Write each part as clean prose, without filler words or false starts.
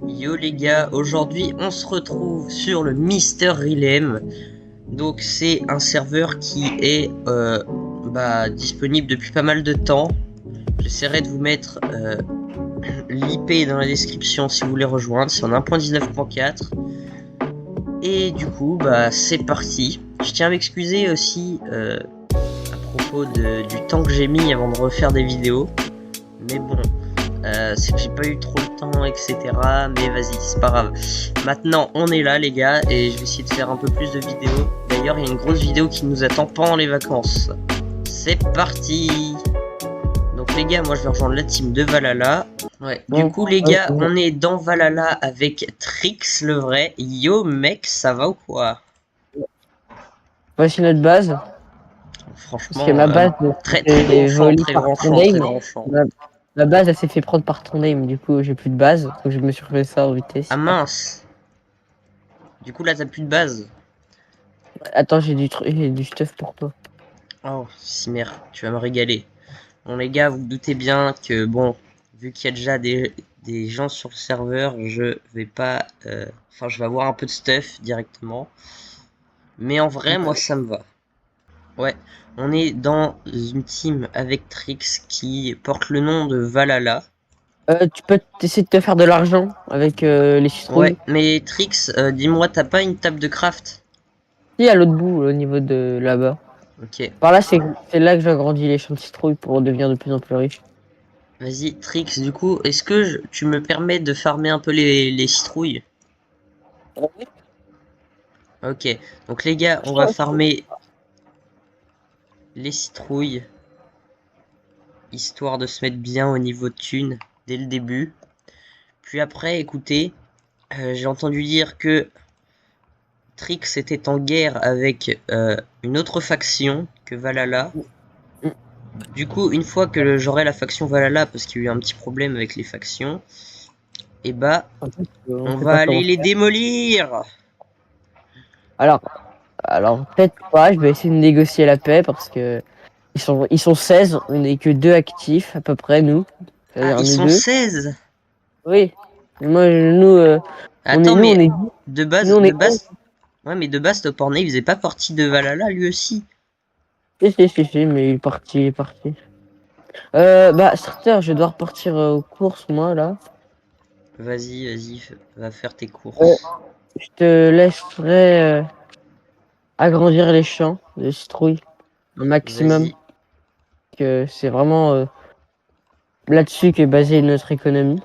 Yo les gars, aujourd'hui on se retrouve sur le Mister Realm. Donc c'est un serveur qui est disponible depuis pas mal de temps. J'essaierai de vous mettre l'IP dans la description si vous voulez rejoindre. C'est en 1.19.4. Et du coup c'est parti. Je tiens à m'excuser aussi à propos du temps que j'ai mis avant de refaire des vidéos. Mais bon, c'est que j'ai pas eu trop le temps, etc. Mais vas-y, c'est pas grave. Maintenant, on est là, les gars, et je vais essayer de faire un peu plus de vidéos. D'ailleurs, il y a une grosse vidéo qui nous attend pendant les vacances. C'est parti! Donc, les gars, moi je vais rejoindre la team de Valhalla. Ouais, du coup, les gars, on est dans Valhalla avec Trix, le vrai. Yo, mec, ça va ou quoi? Voici notre base. Franchement, Parce que ma base très est branchant, volée très par branchant, ton très aim. branchant. Ma base, elle s'est fait prendre par ton aim. Du coup, j'ai plus de base. Donc, je me suis refait ça en vitesse. Ah mince! Du coup, là, t'as plus de base. Attends, j'ai du stuff pour toi. Oh, Cimer, tu vas me régaler. Bon, les gars, vous vous doutez bien que, bon, vu qu'il y a déjà des gens sur le serveur, je vais pas... Enfin, je vais avoir un peu de stuff directement. Mais en vrai, moi, ça me va. Ouais, on est dans une team avec Trix qui porte le nom de Valhalla. Tu peux essayer de te faire de l'argent avec les citrouilles. Ouais, mais Trix, dis-moi, t'as pas une table de craft? Si, à l'autre bout, au niveau de là-bas. Ok, Par là, c'est là que j'agrandis les champs de citrouilles pour devenir de plus en plus riche. vas-y, Trix, du coup, est-ce que tu me permets de farmer un peu les citrouilles? Ok, donc les gars, on va farmer les citrouilles, histoire de se mettre bien au niveau de thunes dès le début. Puis après, écoutez, j'ai entendu dire que Trix était en guerre avec une autre faction que Valhalla. Du coup, une fois que j'aurai la faction Valhalla, parce qu'il y a eu un petit problème avec les factions, et On on sait va pas aller comment les faire. démolir. Alors, alors peut-être pas. Je vais essayer de négocier la paix parce que ils sont 16. On n'est que 2 actifs à peu près, nous. Ah, C'est-à-dire ils nous sont deux. 16. Oui. Moi, nous, Attends, on mais est, nous, on de est 11. base, ouais, mais de base, Topornay, il faisait pas partie de Valhalla, lui aussi. Si, mais il est parti, il est parti. Starter, je dois repartir aux courses, moi, là. Vas-y, va faire tes Euh, courses. je te laisserai agrandir les champs de citrouilles un maximum. Vas-y. Que c'est vraiment là-dessus qu'est basée notre économie.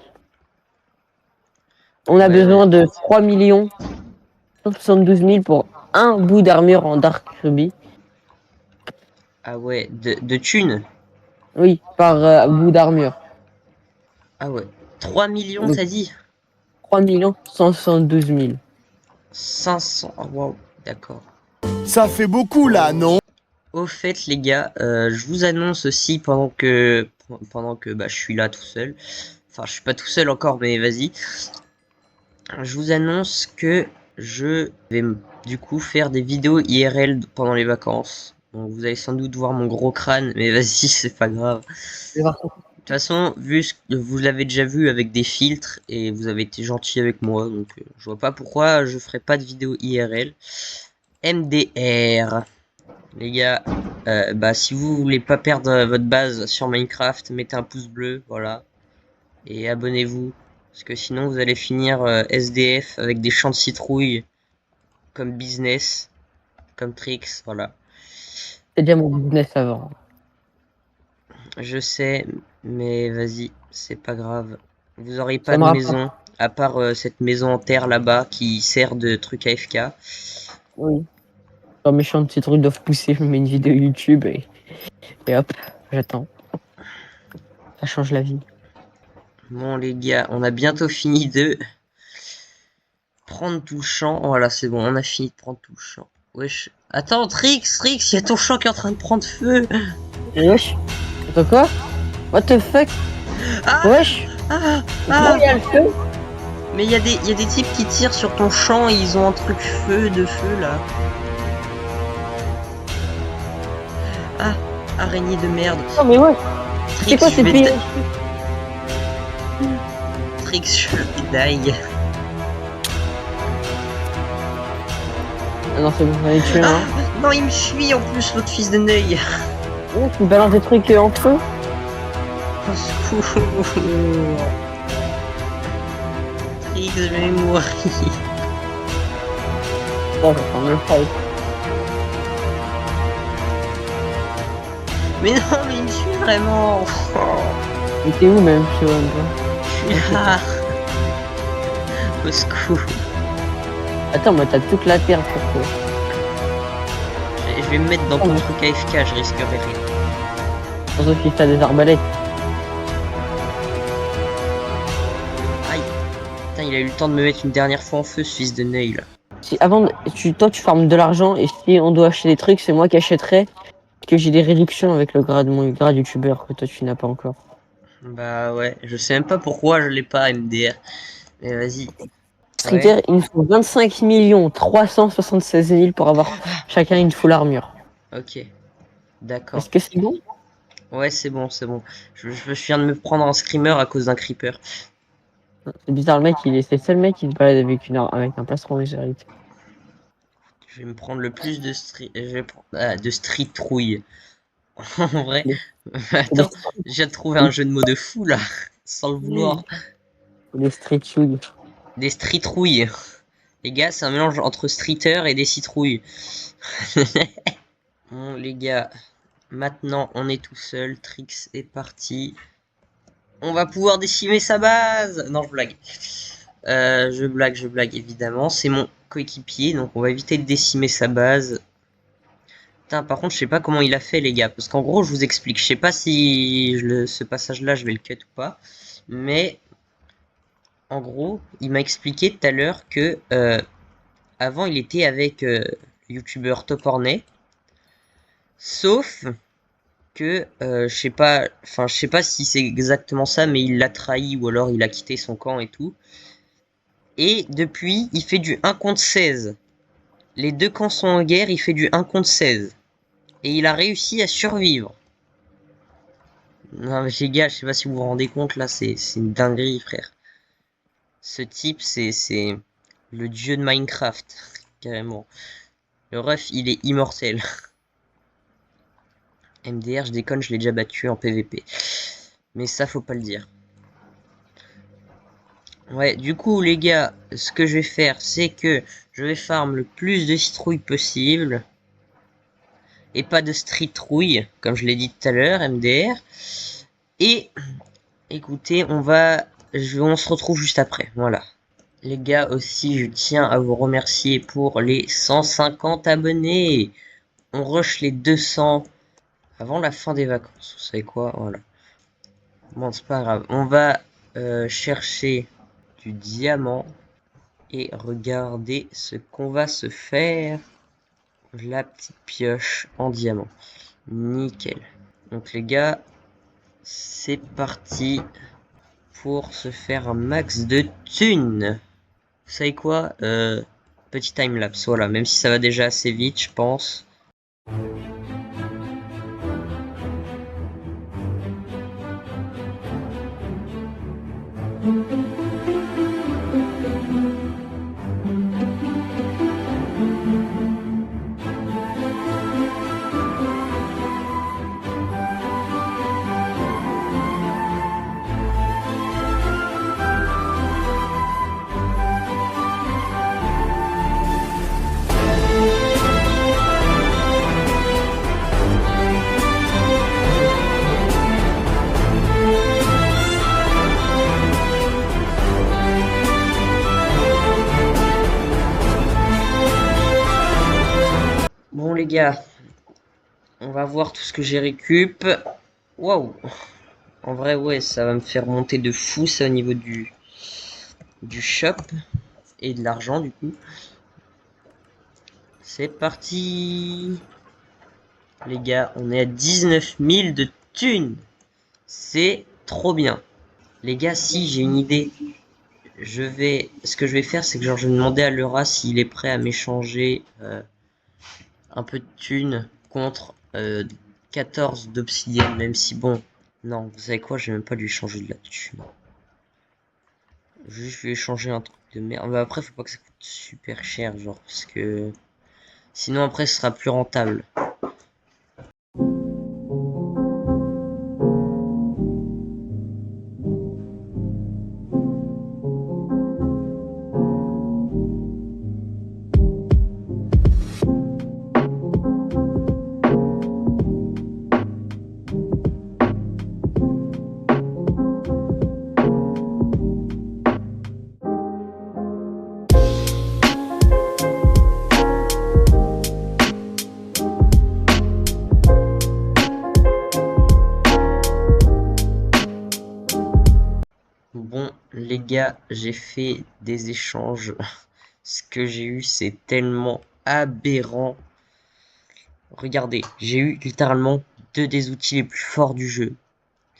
On a Ouais. besoin de 3 172 000 pour un bout d'armure en Dark Ruby. Ah ouais, de thunes. Oui, par bout d'armure. Ah ouais. 3 millions, Donc t'as dit? 3 172 000. 500. Oh, wow, d'accord. Ça fait beaucoup là, non? Au fait, les gars, je vous annonce aussi pendant que je suis là tout seul. Enfin, je suis pas tout seul encore, mais vas-y. Je vous annonce que je vais du coup faire des vidéos IRL pendant les vacances. Donc vous allez sans doute voir mon gros crâne, mais vas-y, c'est pas grave. De toute façon, vu que vous l'avez déjà vu avec des filtres et vous avez été gentil avec moi, donc je vois pas pourquoi je ferai pas de vidéo IRL. MDR. Les gars, si vous voulez pas perdre votre base sur Minecraft, mettez un pouce bleu, voilà. Et abonnez-vous. Parce que sinon vous allez finir SDF avec des champs de citrouilles comme business, comme tricks, voilà. C'est déjà mon business avant. Je sais, mais vas-y, c'est pas grave. Vous aurez Ça pas me de rapporte. maison, à part cette maison en terre là-bas qui sert de truc AFK. Oui. Quand mes champs de citrouilles doivent pousser, je mets une vidéo YouTube et hop, j'attends. Ça change la vie. Bon les gars, on a bientôt fini de prendre tout le champ. Voilà, c'est bon, on a fini de prendre tout le champ. Wesh. Attends, Trix, il y a ton champ qui est en train de prendre feu. Wesh. Attends quoi? What the fuck? Ah, Wesh. ah, Pourquoi il y a le feu? Mais il y a des types qui tirent sur ton champ et ils ont un truc de feu là. Ah, araignée de merde. Non mais ouais. C'est quoi ces pays? Trix, je vais die. Ah non, c'est bon, j'en ai tué un. Non, il me suit en plus, l'autre fils de Neuil. Oh, tu me balances des trucs en feu. Au secours. Trix, je vais mourir. Bon, je vais prendre le fight. Mais non, mais il me suit vraiment. Mais t'es où même, je sais même pas. Je suis là. Au secours. Attends, moi t'as toute la terre pour toi. Je vais me mettre dans ton truc AFK, je risquerai rien. Sauf qu'il t'as des arbalètes. Aïe. Putain, il a eu le temps de me mettre une dernière fois en feu, ce fils de Neuil là. Si avant, toi tu farmes de l'argent et si on doit acheter des trucs, c'est moi qui achèterai. Parce que j'ai des réductions avec le grade, mon grade youtubeur que toi tu n'as pas encore. Bah ouais, je sais même pas pourquoi je l'ai pas MDR. Mais vas-y. Streeter, Ouais. il nous faut 25 376 000 pour avoir chacun une full armure. Ok. D'accord. Est-ce que c'est bon? Ouais, c'est bon, c'est bon. Je viens de me prendre un screamer à cause d'un creeper. C'est bizarre, le mec, c'est le seul mec qui se balade avec un plastron légérité. Je vais me prendre le plus de de street trouille. En vrai. Attends, j'ai trouvé un jeu de mots de fou là. Sans le vouloir. Les street shoes. Des street rouilles. Les gars, c'est un mélange entre streeter et des citrouilles. Bon, les gars, maintenant on est tout seul. Trix est parti. On va pouvoir décimer sa base. Non, je blague. Je blague évidemment. C'est mon coéquipier, donc on va éviter de décimer sa base. Putain, par contre, je sais pas comment il a fait, les gars. Parce qu'en gros, je vous explique. Je sais pas si ce passage-là, je vais le cut ou pas. Mais en gros, il m'a expliqué tout à l'heure que avant, il était avec le youtubeur Topornay. Sauf que je sais pas si c'est exactement ça, mais il l'a trahi ou alors il a quitté son camp et tout. Et depuis, il fait du 1 contre 16. Les deux camps sont en guerre, il fait du 1 contre 16. Et il a réussi à survivre. Non mais les gars, je sais pas si vous vous rendez compte, là, c'est une dinguerie, frère. Ce type, c'est le dieu de Minecraft, carrément. Le ref, il est immortel. MDR, je déconne, je l'ai déjà battu en PVP. Mais ça, faut pas le dire. Ouais, du coup, les gars, ce que je vais faire, c'est que je vais farm le plus de citrouilles possible. Et pas de street rouille, comme je l'ai dit tout à l'heure, MDR. Et, écoutez, on se retrouve juste après, voilà. Les gars, aussi, je tiens à vous remercier pour les 150 abonnés. On rush les 200 avant la fin des vacances. Vous savez quoi? Voilà. Bon, c'est pas grave. On va chercher du diamant. Et regardez ce qu'on va se faire. La petite pioche en diamant. Nickel. Donc les gars, c'est parti pour se faire un max de thunes. Vous savez quoi? Petit timelapse, voilà. Même si ça va déjà assez vite, je pense. Bon les gars, on va voir tout ce que j'ai récup. Waouh! En vrai, ouais, ça va me faire monter de fou ça au niveau du shop et de l'argent du coup. C'est parti! Les gars, on est à 19 000 de thunes. C'est trop bien. Les gars, si j'ai une idée, ce que je vais faire, c'est que genre je vais demander à Leura s'il est prêt à m'échanger un peu de thunes contre 14 d'obsidienne, même si bon, non, vous savez quoi, je vais même pas lui changer de la thune. Juste, je vais changer un truc de merde. Mais après, faut pas que ça coûte super cher, genre, parce que sinon après, ce sera plus rentable. Bon, les gars, j'ai fait des échanges. Ce que j'ai eu, c'est tellement aberrant. Regardez, j'ai eu littéralement deux des outils les plus forts du jeu.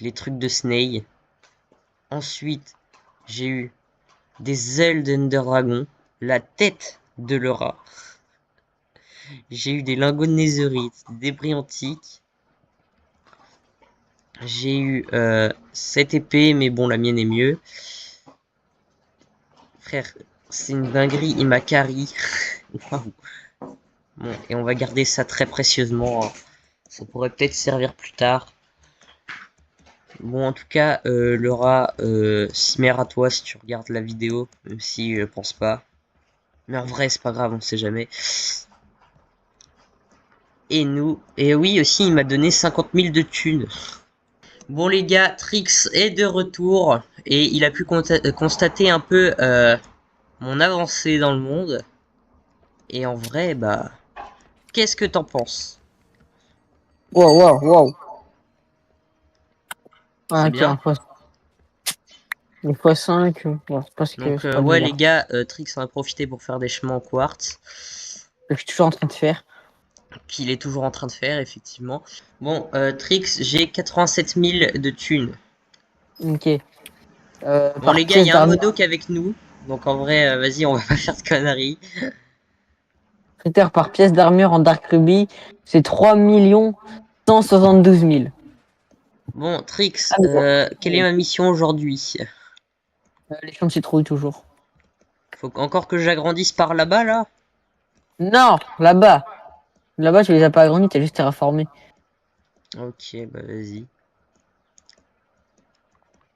Les trucs de Snail. Ensuite, j'ai eu des ailes d'Ender Dragon, la tête de Laura. J'ai eu des lingots de Netherite, des débris antiques. J'ai eu cette épée, mais bon, la mienne est mieux. Frère, c'est une dinguerie, il m'a carry. Waouh. Bon, et on va garder ça très précieusement, hein. Ça pourrait peut-être servir plus tard. Bon, en tout cas, Laura, Cimer à toi si tu regardes la vidéo, même si je pense pas. Mais en vrai, c'est pas grave, on sait jamais. Et nous, et oui, aussi, il m'a donné 50 000 de thunes. Bon, les gars, Trix est de retour, et il a pu constater un peu mon avancée dans le monde. Et en vrai, bah, qu'est-ce que t'en penses? Wow. Ah, C'est ok, bien. une fois 5, parce que Donc, c'est pas ouais, bien. les gars, Trix en a profité pour faire des chemins en quartz. Je suis toujours en train de faire. Qu'il est toujours en train de faire, effectivement. Bon, Trix, j'ai 87 000 de thunes. Ok. Bon, Par les gars, il pièce y a un d'armure. modo qui est avec nous. Donc, en vrai, vas-y, on va pas faire de conneries. Critère par pièce d'armure en Dark Ruby, c'est 3 172 000. Bon, Trix, Ah, mais bon. quelle est ma mission aujourd'hui? Les champs de citrouille toujours. Faut encore que j'agrandisse par là-bas, là? Non, là-bas. Là-bas, tu les as pas agrandis, t'as juste terraformé. Ok, bah vas-y.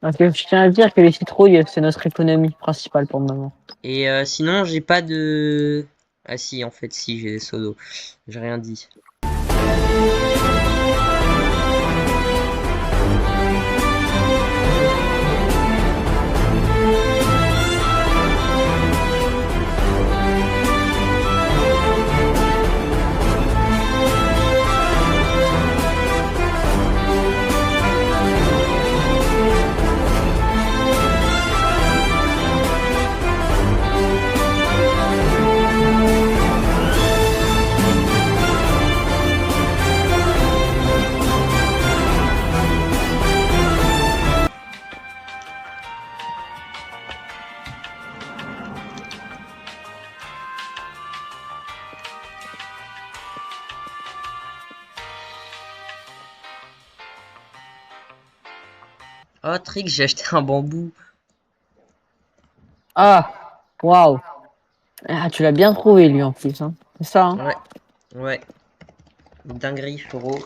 Donc, je tiens à dire que les citrouilles, c'est notre économie principale pour le moment. Et sinon, j'ai pas de... Ah si, en fait, si, j'ai des seaux d'eau. J'ai rien dit. Oh, Trix, j'ai acheté un bambou. Ah, waouh. Ah, tu l'as bien trouvé, lui, en plus. Hein. C'est ça, hein. Ouais. Une dinguerie, frérot.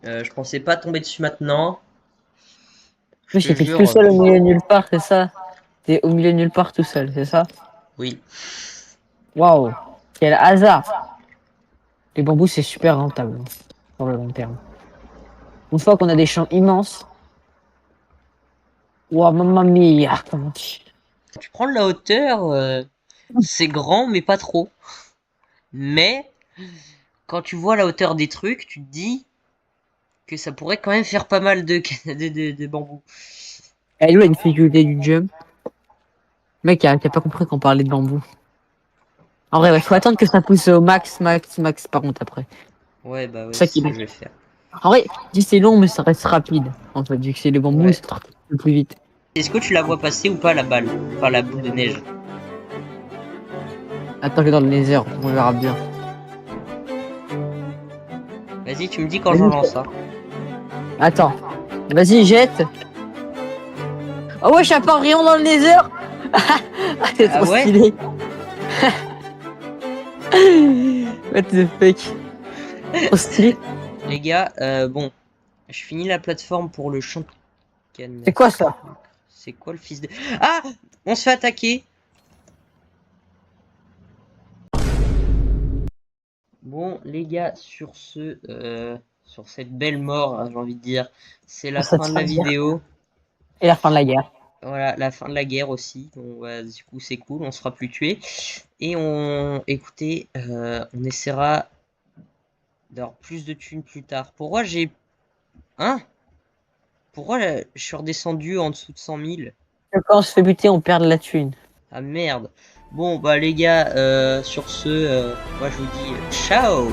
Je pensais pas tomber dessus maintenant. Oui, Je te c'était tout jure. seul au milieu de nulle part, c'est ça? T'es au milieu de nulle part tout seul, c'est ça? Oui. Waouh. Quel hasard. Les bambous, c'est super rentable, hein, sur le long terme. Une fois qu'on a des champs immenses. Waouh, mamma mia, comment tu... Tu prends de la hauteur, c'est grand, mais pas trop. Mais, quand tu vois la hauteur des trucs, tu te dis que ça pourrait quand même faire pas mal de bambou. Elle est où la difficulté du jump? Mec, t'as pas compris qu'on parlait de bambou. En vrai, il faut attendre que ça pousse au max par contre après. Ouais, bah ouais, C'est ça c'est qui ce est que long. je vais faire. En vrai, dis c'est long, mais ça reste rapide. En fait, vu que c'est les bambous, Ouais. c'est le plus vite. Est-ce que tu la vois passer ou pas la balle? Enfin, la boule de neige. Attends, je vais dans le nether, on verra bien. Vas-y, tu me dis quand Vas-y, j'en lance, hein. Attends, vas-y, jette. Oh ouais, je suis pas rayon dans le nether. Ah, c'est Ah trop ouais? stylé. What the fuck. Trop stylé. Les gars, bon, je finis la plateforme pour le champ de canne. C'est quoi ça? C'est quoi le fils de... Ah! On se fait attaquer! Bon, les gars, sur cette belle mort, hein, j'ai envie de dire, c'est la Ça fin te de la fait dire. vidéo. Et la fin de la guerre. Voilà, la fin de la guerre aussi. Bon, bah, du coup, c'est cool, on se fera plus tuer. Et écoutez, on essaiera d'avoir plus de thunes plus tard. Pourquoi j'ai... Hein? Pourquoi je suis redescendu en dessous de 100 000? Quand on se fait buter, on perd de la thune. Ah merde. Bon, bah les gars, sur ce, moi je vous dis ciao!